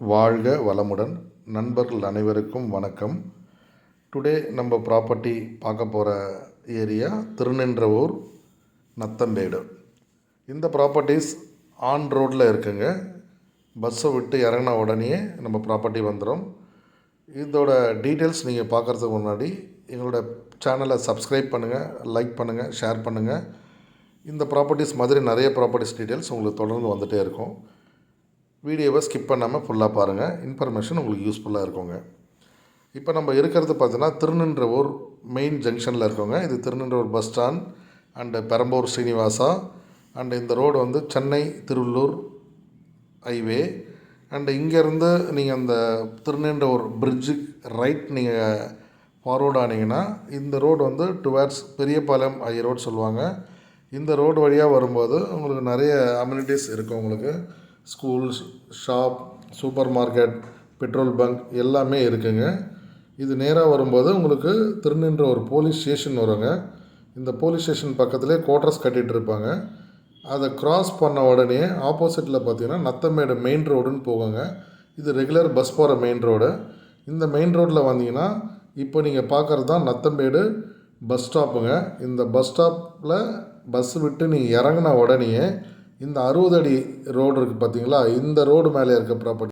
வாழ்க வளமுடன். நண்பர்கள் அனைவருக்கும் வணக்கம். டுடே நம்ம ப்ராப்பர்ட்டி பார்க்க போகிற ஏரியா திருநின்றவூர் நத்தம்பேடு. இந்த ப்ராப்பர்ட்டிஸ் ஆன் ரோட்டில் இருக்குங்க. பஸ்ஸை விட்டு இறங்கின உடனே நம்ம ப்ராப்பர்ட்டி வந்துடும். இதோட டீட்டெயில்ஸ் நீங்கள் பார்க்குறதுக்கு முன்னாடி எங்களோட சேனலை சப்ஸ்கிரைப் பண்ணுங்கள், லைக் பண்ணுங்கள், ஷேர் பண்ணுங்கள். இந்த ப்ராப்பர்ட்டிஸ் மாதிரி நிறைய ப்ராப்பர்ட்டிஸ் டீட்டெயில்ஸ் உங்களுக்கு தொடர்ந்து வந்துகிட்டே இருக்கும். வீடியோவை ஸ்கிப் பண்ணாமல் ஃபுல்லாக பாருங்கள். இன்ஃபர்மேஷன் உங்களுக்கு யூஸ்ஃபுல்லாக இருக்குங்க. இப்போ நம்ம இருக்கிறது பார்த்தீங்கன்னா திருநின்றவூர் மெயின் ஜங்ஷனில் இருக்கோங்க. இது Thiruninravur bus stand and Perambur Srinivasa and இந்த ரோடு வந்து சென்னை திருவள்ளூர் ஹைவே. அண்டு இங்கேருந்து நீங்கள் அந்த திருநின்றவூர் பிரிட்ஜுக்கு ரைட் நீங்கள் ஃபார்வர்ட் ஆனீங்கன்னா இந்த ரோடு வந்து டுவர்ட்ஸ் பெரியபாளையம் ரோடு சொல்லுவாங்க. இந்த ரோடு வழியாக வரும்போது உங்களுக்கு நிறைய அம்யூனிட்டிஸ் இருக்குது. உங்களுக்கு schools, shop, super market, petrol bunk எல்லாமே இருக்குங்க. இது நேராக வரும்போது உங்களுக்கு திருநின்றவூர் போலீஸ் ஸ்டேஷன் வருங்க. இந்த போலீஸ் ஸ்டேஷன் பக்கத்துலேயே குவார்ட்டர்ஸ் கட்டிகிட்டு இருப்பாங்க. அதை க்ராஸ் பண்ண உடனே ஆப்போசிட்டில் பார்த்தீங்கன்னா நத்தம்பேடு மெயின் ரோடுன்னு போகுங்க. இது ரெகுலர் பஸ் போகிற மெயின் ரோடு. இந்த மெயின் ரோட்டில் வந்தீங்கன்னா இப்போ நீங்கள் பார்க்குறது தான் நத்தம்பேடு பஸ் ஸ்டாப்புங்க. இந்த பஸ் ஸ்டாப்பில் பஸ் விட்டு நீங்கள் இறங்கின உடனே இந்த 60 அடி ரோடு இருக்குது பார்த்தீங்களா, இந்த ரோடு மேலே இருக்க ப்ராப்பர்ட்டி